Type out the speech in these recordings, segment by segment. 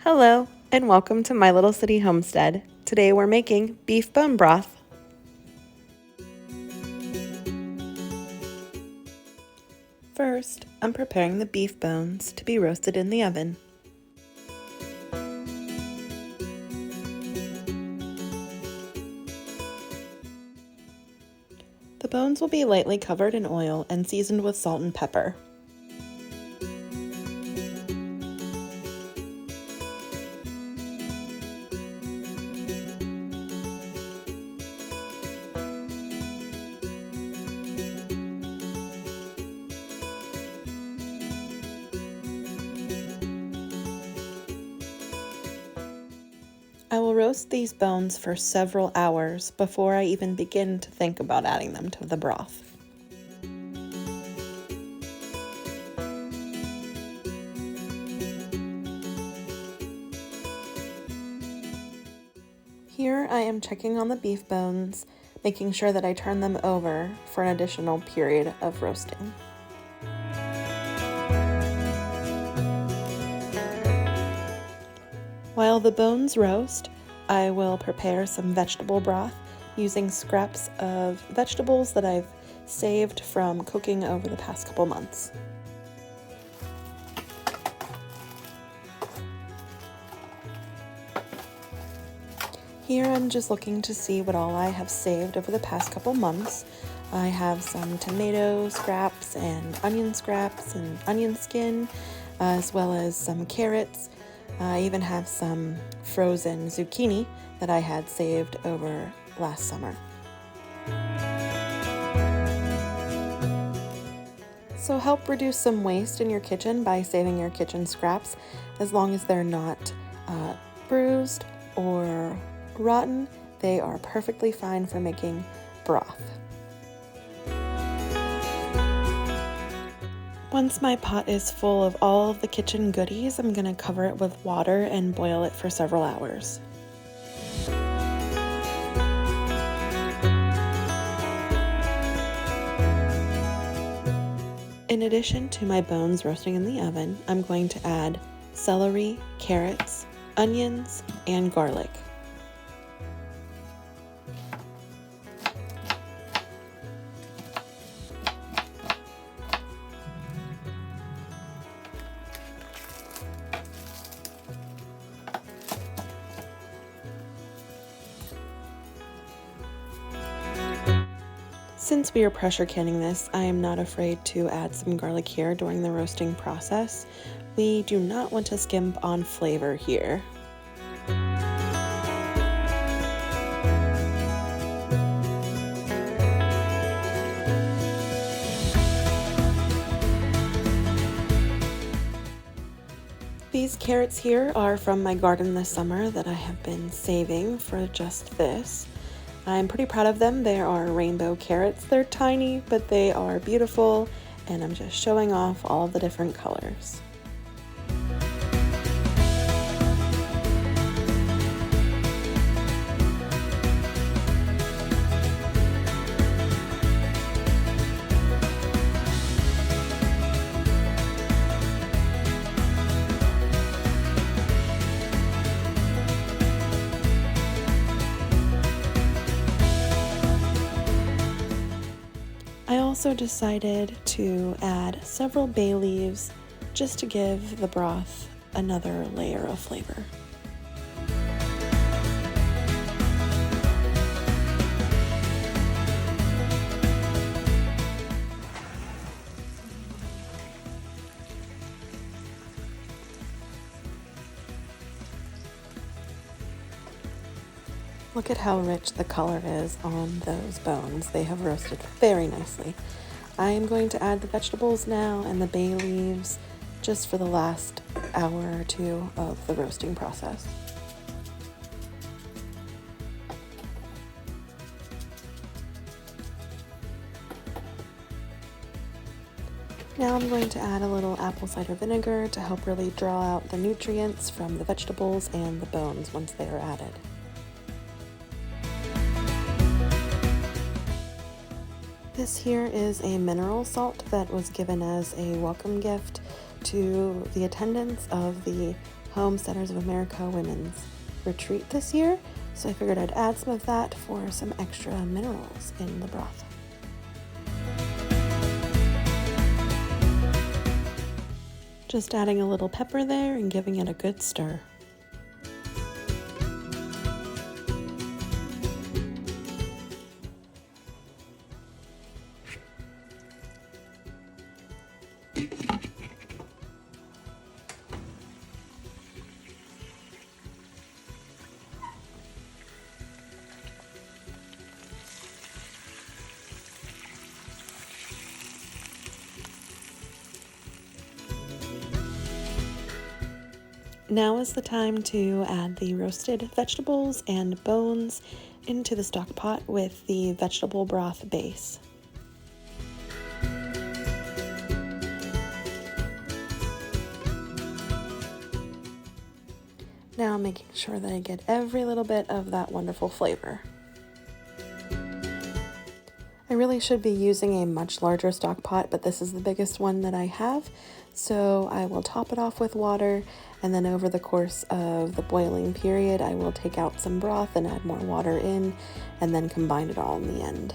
Hello, and welcome to my little city homestead. Today we're making beef bone broth. First, I'm preparing the beef bones to be roasted in the oven. The bones will be lightly covered in oil and seasoned with salt and pepper. I will roast these bones for several hours before I even begin to think about adding them to the broth. Here I am checking on the beef bones, making sure that I turn them over for an additional period of roasting. While the bones roast, I will prepare some vegetable broth using scraps of vegetables that I've saved from cooking over the past couple months. Here I'm just looking to see what all I have saved over the past couple months. I have some tomato scraps and onion skin, as well as some carrots. I even have some frozen zucchini that I had saved over last summer. So help reduce some waste in your kitchen by saving your kitchen scraps, as long as they're not bruised or rotten. They are perfectly fine for making broth. Once my pot is full of all of the kitchen goodies, I'm going to cover it with water and boil it for several hours. In addition to my bones roasting in the oven, I'm going to add celery, carrots, onions, and garlic. Since we are pressure canning this, I am not afraid to add some garlic here during the roasting process. We do not want to skimp on flavor here. These carrots here are from my garden this summer that I have been saving for just this. I'm pretty proud of them. They are rainbow carrots. They're tiny, but they are beautiful, and I'm just showing off all the different colors. I also decided to add several bay leaves just to give the broth another layer of flavor. Look at how rich the color is on those bones. They have roasted very nicely. I am going to add the vegetables now and the bay leaves just for the last hour or two of the roasting process. Now I'm going to add a little apple cider vinegar to help really draw out the nutrients from the vegetables and the bones once they are added. This here is a mineral salt that was given as a welcome gift to the attendants of the Homesteaders of America Women's retreat this year, so I figured I'd add some of that for some extra minerals in the broth. Just adding a little pepper there and giving it a good stir. Now is the time to add the roasted vegetables and bones into the stock pot with the vegetable broth base. Now making sure that I get every little bit of that wonderful flavor. I really should be using a much larger stock pot, but this is the biggest one that I have. So I will top it off with water, and then over the course of the boiling period, I will take out some broth and add more water in, and then combine it all in the end.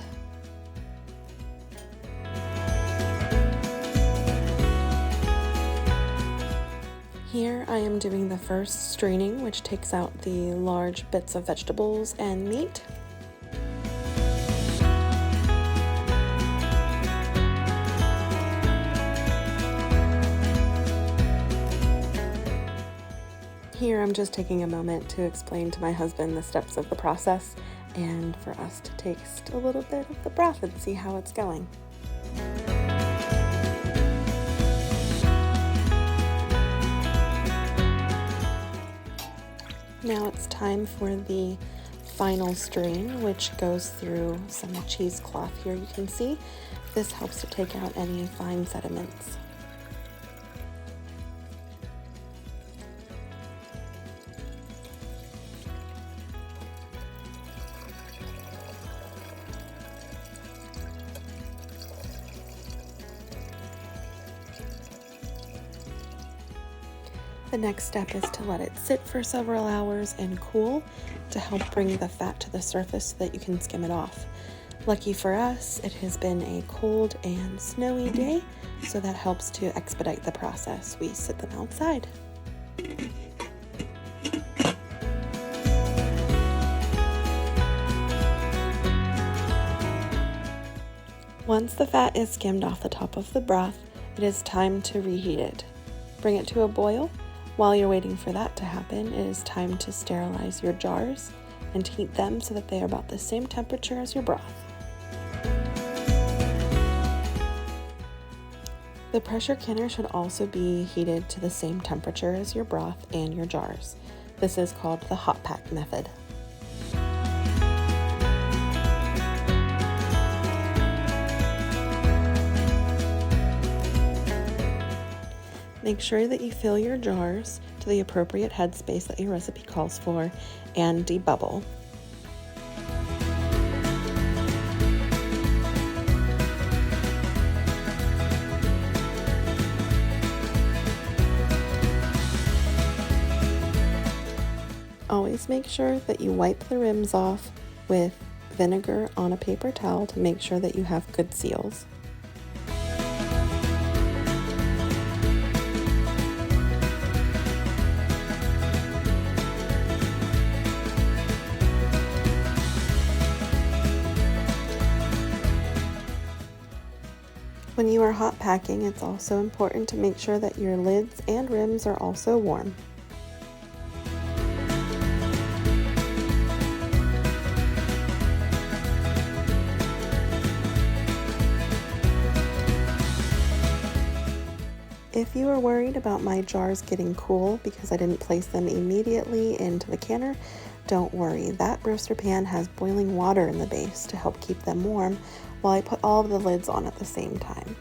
Here I am doing the first straining, which takes out the large bits of vegetables and meat. Here I'm just taking a moment to explain to my husband the steps of the process and for us to taste a little bit of the broth and see how it's going. Now it's time for the final strain, which goes through some cheesecloth here you can see. This helps to take out any fine sediments. The next step is to let it sit for several hours and cool to help bring the fat to the surface so that you can skim it off. Lucky for us, it has been a cold and snowy day, so that helps to expedite the process. We sit them outside. Once the fat is skimmed off the top of the broth, it is time to reheat it. Bring it to a boil. While you're waiting for that to happen, it is time to sterilize your jars and heat them so that they are about the same temperature as your broth. The pressure canner should also be heated to the same temperature as your broth and your jars. This is called the hot pack method. Make sure that you fill your jars to the appropriate headspace that your recipe calls for and debubble. Always make sure that you wipe the rims off with vinegar on a paper towel to make sure that you have good seals. When you are hot packing, it's also important to make sure that your lids and rims are also warm. If you are worried about my jars getting cool because I didn't place them immediately into the canner, don't worry. That roaster pan has boiling water in the base to help keep them warm while I put all of the lids on at the same time.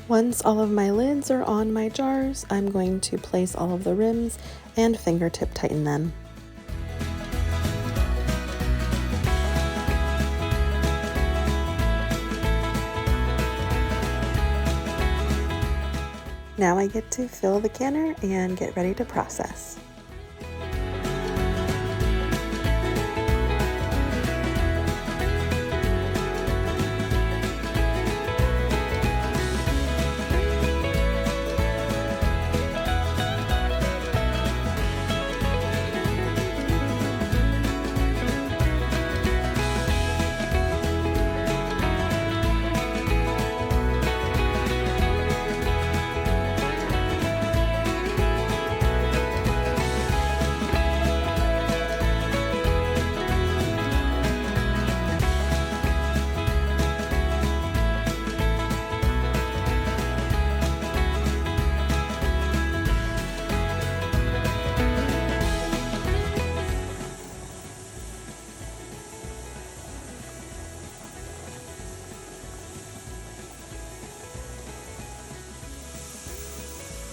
Once all of my lids are on my jars, I'm going to place all of the rims and fingertip tighten them. Now I get to fill the canner and get ready to process.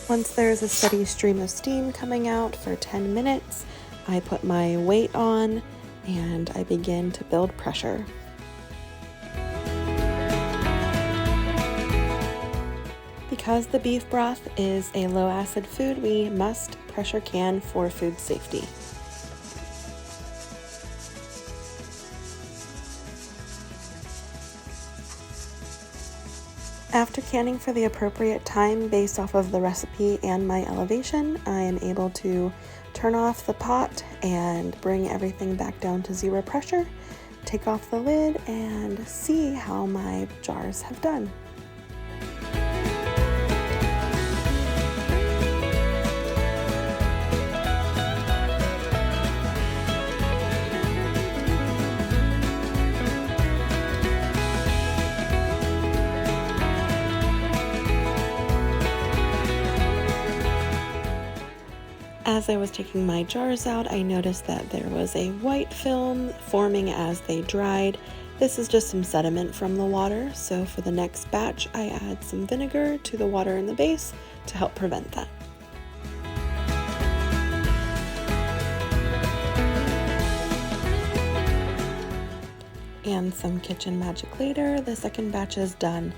Once there's a steady stream of steam coming out for 10 minutes, I put my weight on and I begin to build pressure. Because the beef broth is a low-acid food, we must pressure can for food safety. After canning for the appropriate time based off of the recipe and my elevation, I am able to turn off the pot and bring everything back down to 0 pressure, take off the lid, and see how my jars have done. As I was taking my jars out, I noticed that there was a white film forming as they dried. This is just some sediment from the water, so for the next batch, I add some vinegar to the water in the base to help prevent that. And some kitchen magic later, the second batch is done.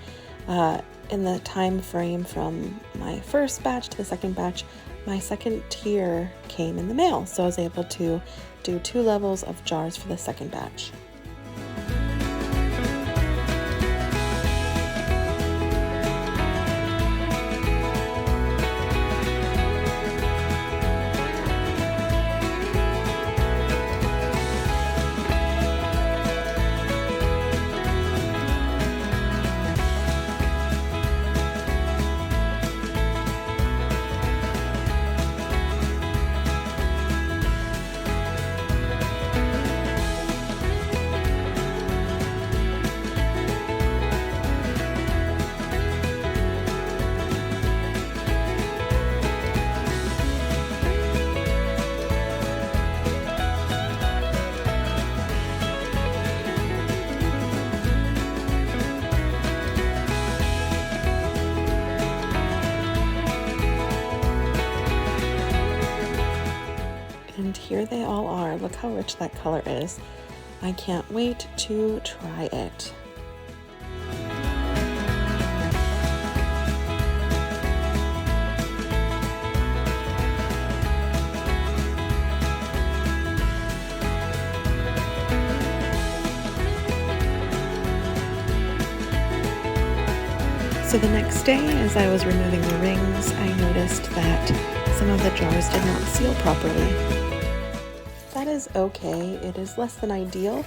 In the time frame from my first batch to the second batch, my second tier came in the mail, so I was able to do 2 levels of jars for the second batch. And here they all are. Look how rich that color is. I can't wait to try it. So the next day, as I was removing the rings, I noticed that some of the jars did not seal properly. That is okay. It is less than ideal,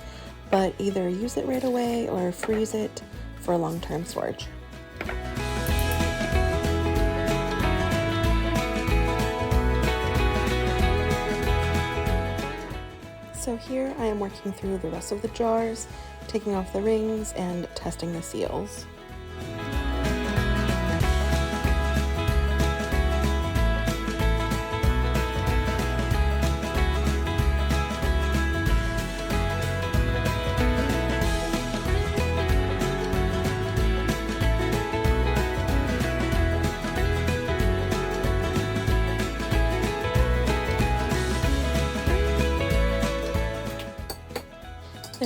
but either use it right away or freeze it for long-term storage. So here I am working through the rest of the jars, taking off the rings and testing the seals.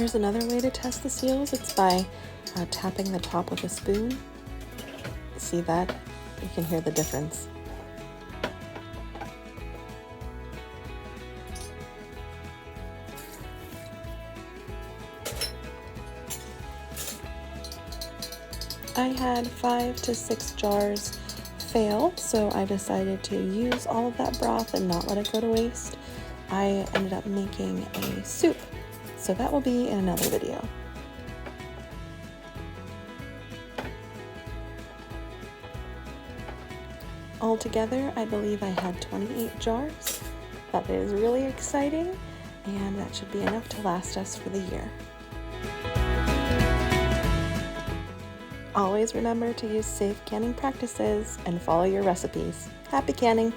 There's another way to test the seals. It's by tapping the top with a spoon. See that? You can hear the difference. I had 5 to 6 jars fail, so I decided to use all of that broth and not let it go to waste. I ended up making a soup, so that will be in another video. Altogether, I believe I had 28 jars. That is really exciting, and that should be enough to last us for the year. Always remember to use safe canning practices and follow your recipes. Happy canning!